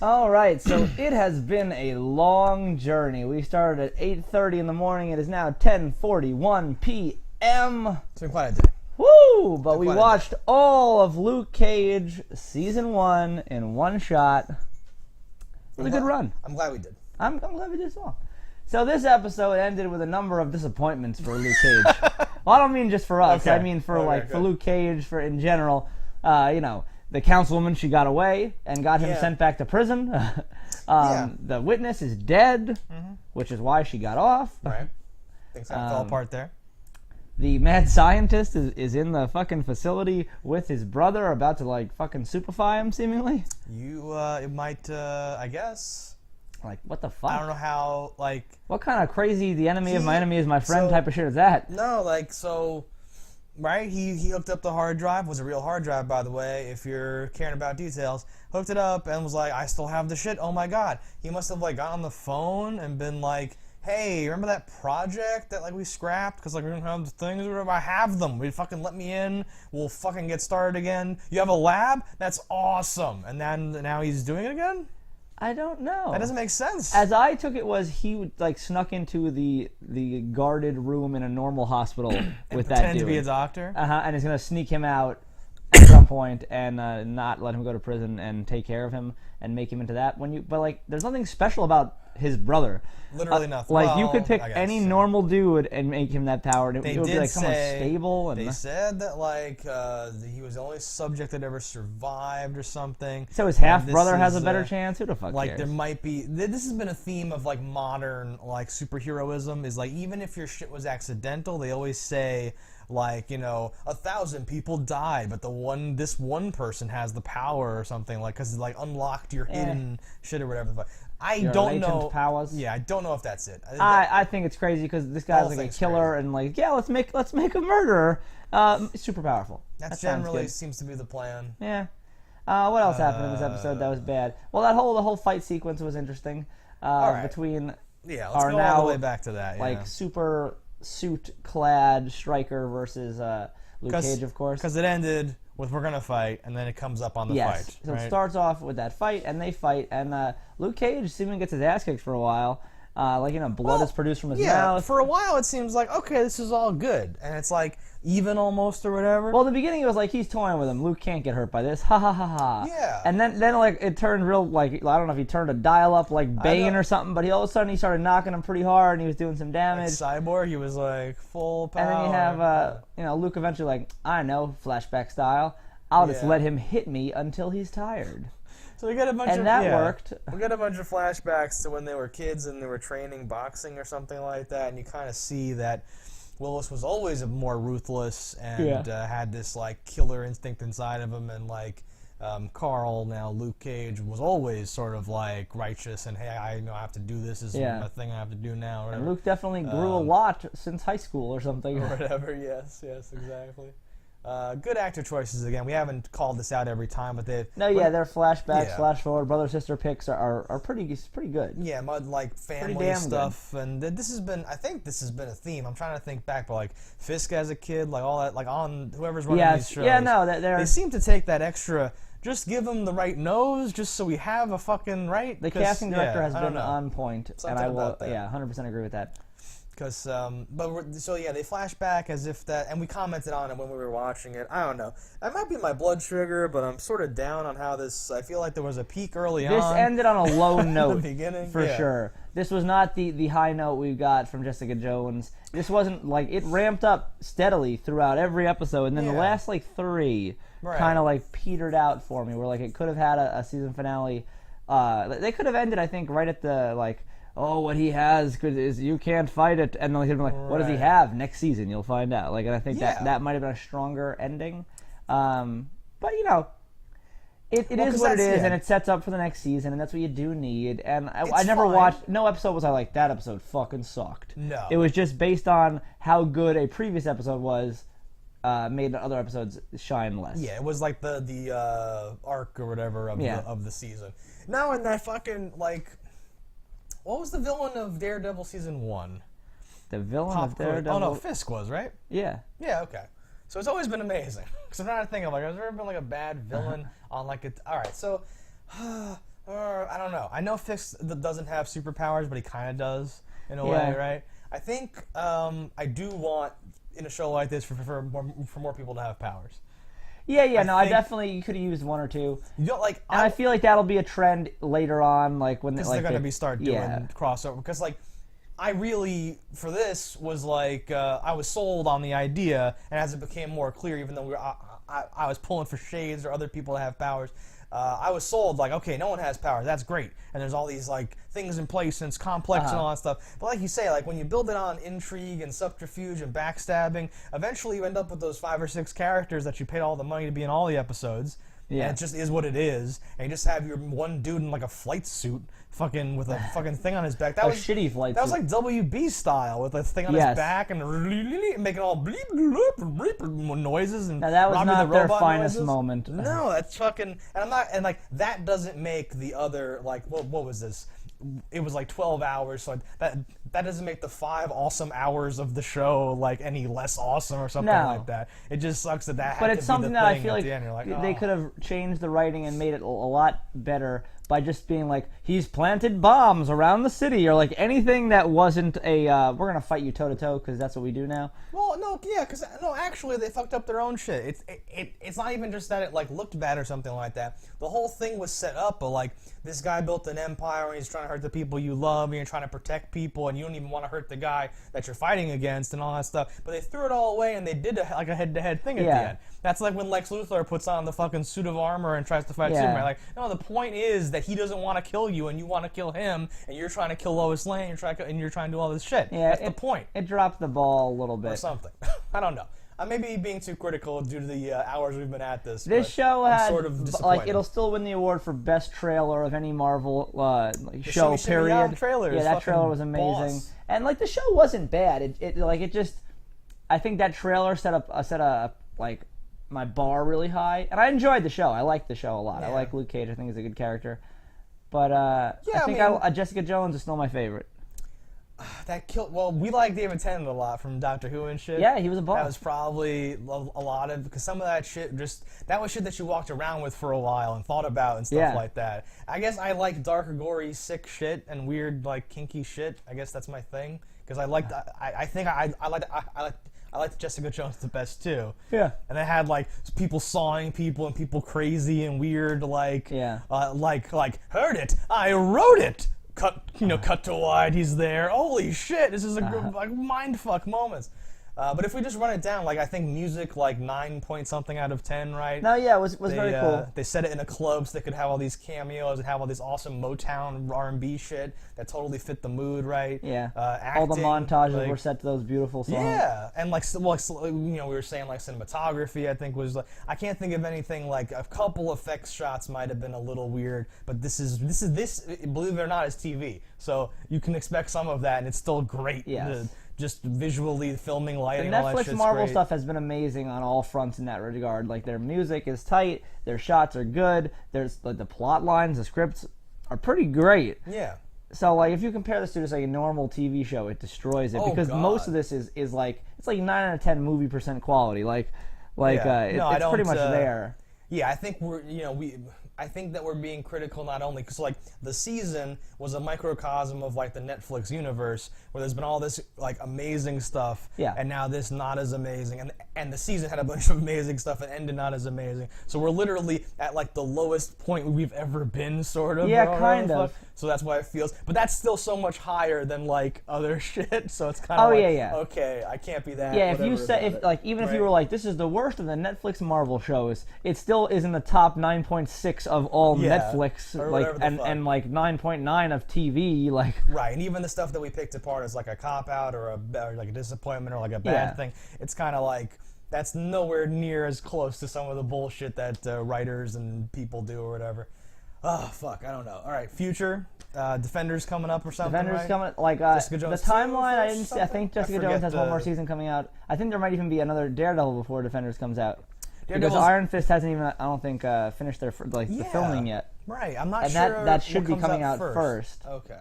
All right, so it has been a long journey. We started at 8:30 in the morning. It is now 10:41 p.m. It's been quite a day. Woo! But we quite a watched all of Luke Cage season 1 in one shot. It was a good run. I'm glad we did. I'm glad we did so. So this episode ended with a number of disappointments for Luke Cage. Well, I don't mean just for us. Okay. I mean for Okay, for good. Luke Cage in general. The councilwoman, she got away and got him Yeah. sent back to prison. Yeah. The witness is dead, which is why she got off. Right. Things kind of fell apart there. The mad scientist is in the fucking facility with his brother, about to fucking superfy him, seemingly. It might, I guess. Like, what the fuck? I don't know how, What kind of crazy the enemy of my enemy is my friend so- type of shit is that? No, right? He hooked up the hard drive. Was a real hard drive, by the way, if you're caring about details. Hooked it up and was like, I still have the shit. Oh my god. He must have got on the phone and been like, hey, remember that project that we scrapped because we didn't have the things or whatever? I have them. Will you fucking let me in? We'll fucking get started again. You have a lab? That's awesome. And then now he's doing it again? I don't know. That doesn't make sense. As I took it was he snuck into the guarded room in a normal hospital with that Pretend dude. to be a doctor. And he's gonna sneak him out at some point and not let him go to prison and take care of him and make him into that. There's nothing special about his brother. Literally nothing. You could pick I guess, any yeah. normal dude and make him that power. And it would be someone say- stable. And They said that he was the only subject that ever survived or something. so his And half this brother has a is, better chance. Who the fuck cares? There might be. This has been a theme of modern superheroism. Is even if your shit was accidental, they always say 1,000 people died, but this one person has the power or something because it unlocked your hidden shit or whatever. I don't latent know. powers. Yeah, I don't know if that's it. I think it's crazy because this guy's Whole a thing's killer and let's make a murderer super powerful. that sounds generally good. seems to be the plan. Yeah. What else happened in this episode that was bad? Well, the whole fight sequence was interesting. right. Between Yeah, let's Are go now, all the way back to that. Yeah. super suit clad Stryker versus Luke Cage, of course. Because it ended with we're gonna fight, and then it comes up on the Yes. fight. So right? it starts off with that fight, and they fight, and Luke Cage seemingly gets his ass kicked for a while. Blood is produced from his mouth. For a while it seems like okay, this is all good, and it's even almost or whatever. Well, in the beginning, it was he's toying with him. Luke can't get hurt by this. Ha ha ha ha. Yeah. And then it turned real I don't know if he turned a dial up Bane or something, but all of a sudden he started knocking him pretty hard, and he was doing some damage. Cyborg, he was full power. And then you have Luke eventually I know, flashback style. I'll just Yeah. let him hit me until he's tired. So we got a bunch And of that worked. We got a bunch of flashbacks to when they were kids and they were training boxing or something like that, and you kind of see that Willis was always more ruthless and had this killer instinct inside of him, and Carl, now Luke Cage, was always sort of righteous and hey, I know I have to do this. This is my thing I have to do now. Or And whatever. Luke definitely grew a lot since high school or something. Or whatever. Yes, exactly. Good actor choices again. We haven't called this out every time, but they Their flashbacks, Yeah. flash forward, brother sister picks are pretty damn good. Family good. stuff, and this has been. I think this has been a theme. I'm trying to think back, but Fisk as a kid, all that, on whoever's running these shows. Yeah, no, they're they seem to take that extra. Just give him the right nose, just so we have a fucking right. the casting director has I don't been know. on point, Something and I will, about that. 100% agree with that. Because, they flash back as if that, and we commented on it when we were watching it. I don't know. That might be my blood sugar, but I'm sort of down on how this. I feel like there was a peak early on. This ended on a low note, beginning, for yeah. sure. This was not the high note we got from Jessica Jones. This wasn't it ramped up steadily throughout every episode, and then the Yeah. last three Right. kind of petered out for me. Where it could have had a season finale. They could have ended, I think, right at the oh, what he has is you can't fight it, and then he'd be what does he Right. have next season? You'll find out. And I think Yeah. that might have been a stronger ending. But It Well, is 'cause what it that's- is, yeah. and it sets up for the next season, and that's what you do need. And I It's never fine. watched, no episode was I like, that episode fucking sucked. No. It was just based on how good a previous episode was, made other episodes shine less. Yeah, it was the arc or whatever of the season. Now in that fucking what was the villain of Daredevil season 1? The villain of Popcorn. Daredevil. Oh no, Fisk was, right? Yeah. Yeah, okay. So it's always been amazing. Because I'm trying to think of has there ever been a bad villain on all right, so I don't know. I know Fix doesn't have superpowers, but he kind of does in a Yeah. way, right? I think I do want in a show like this for more people to have powers. Yeah. No, I think- definitely you could have used one or two, You don't like. and I feel like that'll be a trend later on, like when Because like they're gonna be start doing yeah. crossover. Because like, I really for this was like I was sold on the idea, and as it became more clear, even though I was pulling for shades or other people to have powers. I was sold like, okay, no one has powers. That's great, and there's all these like things in place and it's complex and all that stuff. But like you say, like when you build it on intrigue and subterfuge and backstabbing, eventually you end up with those 5 or 6 characters that you paid all the money to be in all the episodes. Yeah. And it just is what it is. And you just have your one dude in like a flight suit, fucking with a fucking thing on his back. That A was shitty flight That was suit. like WB style with a thing on his Yes. back and making all bleep bloop bleep noises and Now, that was Robbie not the their Robot finest noises. moment. No, that's fucking. And I'm not. And like that doesn't make the other like what was this? It was like 12 hours, so that doesn't make the 5 awesome hours of the show like any less awesome or something No. like that. It just sucks that But had it's to be something the that I thing feel at like, the end. You're like, they oh. could have changed the writing and made it a lot better by just being like, he's planted bombs around the city, or like anything that wasn't a we're gonna fight you toe to toe because that's what we do now. Well, no, yeah, because no, actually, they fucked up their own shit. It's not even just that it like looked bad or something like that. The whole thing was set up, but like this guy built an empire and he's trying to hurt the people you love, and you're trying to protect people, and you don't even want to hurt the guy that you're fighting against, and all that stuff. But they threw it all away, and they did like a head-to-head thing at Yeah. the end. That's like when Lex Luthor puts on the fucking suit of armor and tries to fight Yeah. Superman. Like, no, the point is that he doesn't want to kill you, and you want to kill him, and you're trying to kill Lois Lane, and you're trying to do all this shit. Yeah, That's the point. It dropped the ball a little Or bit. something. I don't know. I may be being too critical due to the hours we've been at this. This but show I'm had sort of like disappointed. it'll still win the award for best trailer of any Marvel like, show. Shimmy Shimmy Period. Yum trailer Yeah, is that trailer fucking was amazing, boss. and like the show wasn't bad. It just I think that trailer set a like my bar really high, and I enjoyed the show. I liked the show a lot. I Yeah. like Luke Cage. I think he's a good character, but Yeah, I think I mean- Jessica Jones is still my favorite. That killed. Well, we like David Tennant a lot from Doctor Who and shit. Yeah, he was a boss. That was probably a lot of because some of that shit that was shit that you walked around with for a while and thought about and stuff Yeah. like that. I guess I like darker, gory, sick shit and weird like kinky shit. I guess that's my thing because I liked. I think I liked Jessica Jones the best too. Yeah. And it had like people sawing people and people crazy and weird like Yeah. like heard it, I wrote it. Cut to wide. He's there. Holy shit! This is a like mind fuck moments. But if we just run it down, like I think music, like 9 point something out of 10, right? No, yeah, it was They, very cool. They set it in a club so they could have all these cameos and have all this awesome Motown R&B shit that totally fit the mood, right? Yeah. Acting, All the montages like- were set to those beautiful songs. yeah, and like, we were saying like cinematography. I think was like I can't think of anything like a couple effects shots might have been a little weird, but this believe it or not is TV, so you can expect some of that, and it's still great. Yes. Just visually filming, The lighting, all that Netflix shit's Marvel great. stuff has been amazing on all fronts in that regard. Like their music is tight, their shots are good, there's like the plot lines, the scripts are pretty great. Yeah. So like if you compare this to just like a normal TV show, it destroys it Oh, because God. most of this is like it's like 9 out of 10 movie percent quality. Like Yeah. No, I it's pretty don't, much there. Yeah, I think I think that we're being critical not only because like the season was a microcosm of like the Netflix universe where there's been all this like amazing stuff, Yeah. and now this not as amazing, and the season had a bunch of amazing stuff and ended not as amazing. So we're literally at like the lowest point we've ever been, sort of. Yeah, or kind whatever the of. fuck. So that's why it feels, but that's still so much higher than like other shit. So it's kind of Oh, like, yeah. okay, I can't be that. Yeah, if you whatever say about if it. like even if you Right? were like this is the worst of the Netflix Marvel shows, it still is in the top 9.6 of all Yeah, Netflix, or like whatever the fuck. and like 9.9 of TV, like Right, and even the stuff that we picked apart as like a cop out or like a disappointment or like a bad Yeah. thing, it's kind of like that's nowhere near as close to some of the bullshit that writers and people do or whatever. Oh fuck, I don't know. All right, future Defenders coming up or something. Defenders right? coming like Jessica the Jones timeline. 2 I didn't see. I think something? I Jessica Jones forget has one more the- season coming out. I think there might even be another Daredevil before Defenders comes out. Because Daredevil's- Iron Fist hasn't even, I don't think, finished their the Yeah. filming yet. Right, I'm not And sure. that should what be comes coming out first. Okay.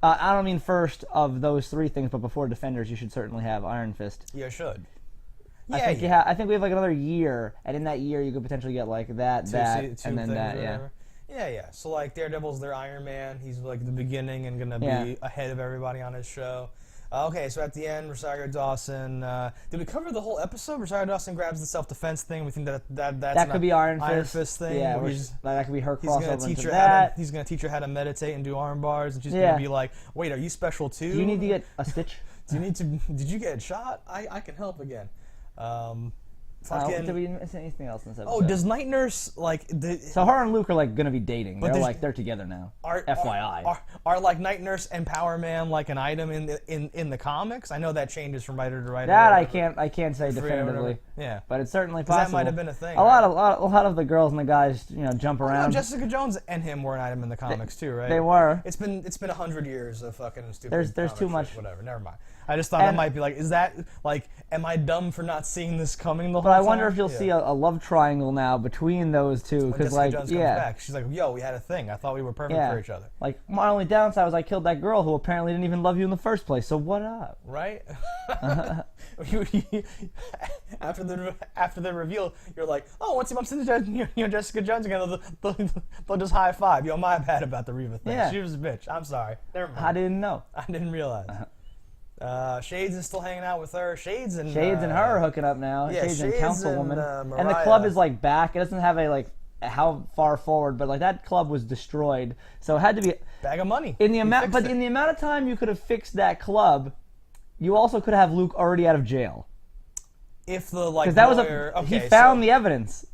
I don't mean first of those three things, but before Defenders, you should certainly have Iron Fist. You should. I think I think we have like another year, and in that year, you could potentially get like that, Two that, things and then or that. Yeah. whatever. Yeah. So like Daredevil's their Iron Man. He's like the beginning and gonna Yeah. be ahead of everybody on his show. Okay, so at the end, Rosario Dawson. Did we cover the whole episode? Rosario Dawson grabs the self-defense thing. We think that's That could be Iron Fist thing. Yeah, where that could be her he's gonna crossover teach into her how that. to, he's gonna teach her how to meditate and do arm bars, and she's Yeah. gonna be like, "Wait, are you special too? Do you need to get a stitch? Do you need to? Did you get shot? I can help again." Fucking. Did we miss anything else in this episode? Oh, does Night Nurse like the? So her and Luke are like gonna be dating. But They're there's- like they're together now. Are, FYI. Are like Night Nurse and Power Man like an item in the comics? I know that changes from writer to writer. That or I whatever. can't say Free or definitively, whatever. Yeah. but it's certainly 'Cause possible. that might have been a thing, A lot of the girls and the guys, jump No, around. Jessica Jones and him were an item in the comics too, right? They were. It's been 100 years of fucking stupid. There's comic too shit, much. Whatever. Never mind. I just thought that And- might be like, is that like, am I dumb for not seeing this coming the whole But I time? wonder if you'll Yeah. see a love triangle now between those two, When because Jessica Jones comes back, she's like, "Yo, we had a thing. I thought we were perfect yeah. for each other." Like my only downside was I killed that girl who apparently didn't even love you in the first place. So what up? Right? after the reveal, you're like, "Oh, once he bumps into Jessica Jones again, they'll just high five." Yo, my bad about the Reva thing. Yeah. She was a bitch. I'm sorry. Never mind. I didn't know. I didn't realize. Shades is still hanging out with her. Shades and Shades and her are hooking up now. yeah, Shades and Shades Councilwoman. and, And the club Mariah. is like back. It doesn't have how far forward, but like that club was destroyed. So it had to be bag of money. in the We amount. fixed But it. in the amount of time you could have fixed that club, you also could have Luke already out of jail. If the like Because that was lawyer, he okay, found so, the evidence.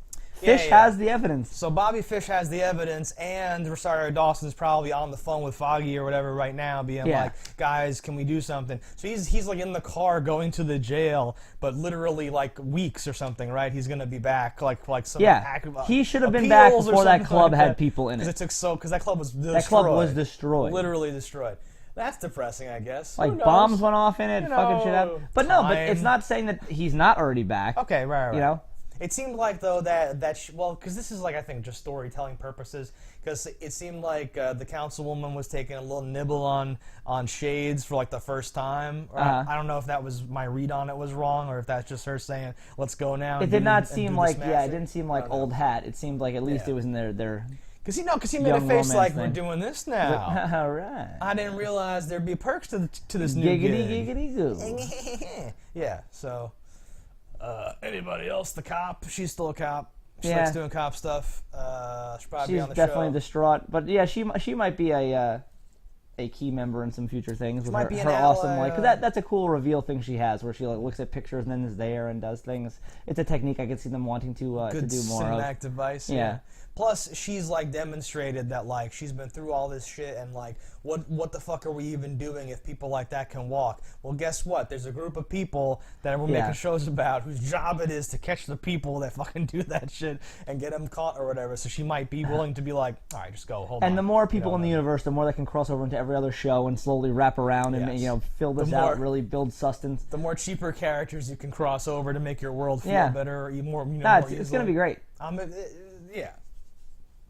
Yeah, Fish yeah. has the evidence. So Bobby Fish has the evidence, and Rosario Dawson's probably on the phone with Foggy or whatever right now, being Yeah. like, "Guys, can we do something?" So he's like in the car going to the jail, but literally like weeks or something, right? He's gonna be back, like some Yeah. active, He should have been back appeals or before that something club like had that. people in 'Cause it. because that club was destroyed. That club was destroyed. literally destroyed. That's depressing, I guess. Who Like knows? bombs went off in it, You fucking shit know, happened. But no, but it's time. not saying that he's not already back. Okay, right. You know? It seemed like though well, because this is like I think just storytelling purposes, because it seemed like the councilwoman was taking a little nibble on Shades for like the first time. Or Uh-huh. I don't know if that was my read on it was wrong, or if that's just her saying, "Let's go now." It and did do- not and seem do the like it smashing. didn't seem like old hat. It seemed like at least Yeah. it was in their Because he made a young face romance like thing. we're doing this now. all right. I didn't realize there'd be perks to this new Giggity gig. giggity goo. Yeah, so anybody else? The cop? She's still a cop. She Yeah. likes doing cop stuff. She'll probably be She's on the definitely show. distraught. But yeah, she might be a key member in some future things with might her, be an her awesome ally, like 'cause that's a cool reveal thing she has where she like looks at pictures and then is there and does things. It's a technique I could see them wanting to Good do more of. cinematic device. Yeah. Plus, she's like demonstrated that like she's been through all this shit and like what the fuck are we even doing if people like that can walk? Well, guess what? There's a group of people that we're Yeah. making shows about whose job it is to catch the people that fucking do that shit and get them caught or whatever. So she might be willing to be like, all right, just go. Hold on. And the more people You know, in the universe, the more they can cross over into every other show and slowly wrap around and Yes. fill this The out, more- really build sustenance. the more cheaper characters you can cross over to make your world feel Yeah. better, or more. Nah, more it's gonna be easily. great. Yeah.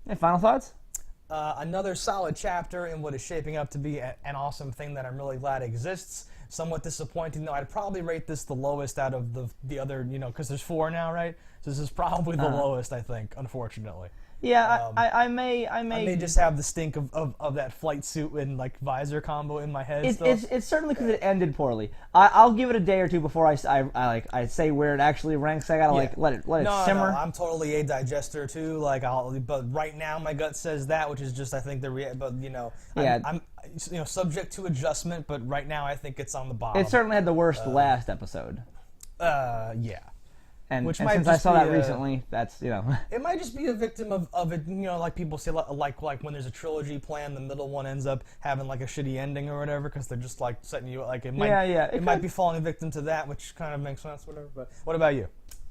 Hey, final thoughts? Another solid chapter in what is shaping up to be an awesome thing that I'm really glad exists. Somewhat disappointing though. I'd probably rate this the lowest out of the other, because there's 4 now, right? So this is probably the lowest, I think, unfortunately. Yeah, I may. I may just have the stink of that flight suit and like visor combo in my head. still. It's certainly because it ended poorly. I'll give it a day or two before I say where it actually ranks. I gotta Yeah. let it No, simmer. I'm totally a digester too. But right now my gut says that, which is just I think but Yeah. I'm subject to adjustment. But right now I think it's on the bottom. It certainly had the worst last episode. Yeah. And, Which and might since I just saw be that a- recently, that's It might just be a victim of it, like people say, like when there's a trilogy plan, the middle one ends up having like a shitty ending or whatever, because they're just like setting you like it might. Yeah, It it might could. be falling victim to that, which kind of makes sense, whatever. But what about you?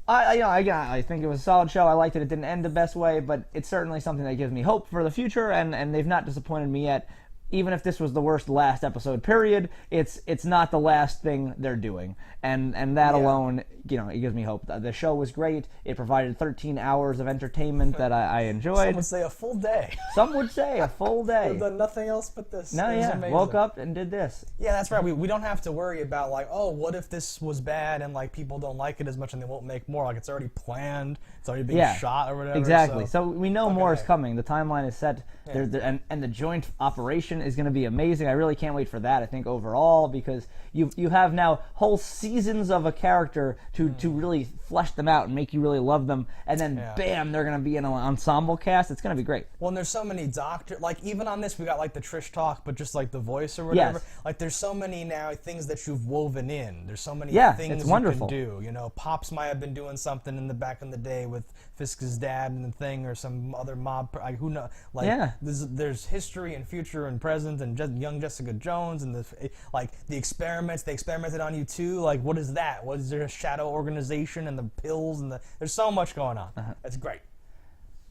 I think it was a solid show. I liked it. It didn't end the best way, but it's certainly something that gives me hope for the future, and they've not disappointed me yet. even if this was the worst last episode period, it's not the last thing they're doing, and that alone, it gives me hope. The show was great. It provided 13 hours of entertainment that I enjoyed. Some would say a full day. Some would say a full day. I've done nothing else but this. No, It was yeah, amazing. woke up and did this. Yeah, that's right. We don't have to worry about like, oh, what if this was bad and like people don't like it as much and they won't make more. Like it's already planned. It's already being shot or whatever. Exactly. So we know more is A. coming. The timeline is set. Yeah. And the joint operation is going to be amazing. I really can't wait for that. I think overall because you have now whole seasons of a character to really flesh them out and make you really love them, and then bam, they're going to be in an ensemble cast. It's going to be great. Well, and there's so many like even on this we got like the Trish talk, but just like the voice or whatever. Yes. Like there's so many now things that you've woven in. There's so many things it's you wonderful. can do. Pops might have been doing something in the back in the day with Fisk's dad and the thing, or some other mob. Like, who knows? Like there's history and future and present and young Jessica Jones and the experiments. They experimented on you too. Like what is that? What is there a shadow organization and the pills and there's so much going on. That's great.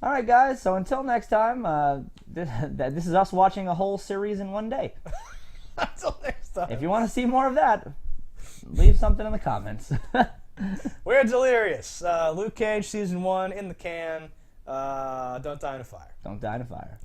All right, guys. So until next time, this is us watching a whole series in one day. Until next time. If you want to see more of that, leave something in the comments. We're delirious. Luke Cage season 1 in the can. Don't die in a fire. Don't die in a fire.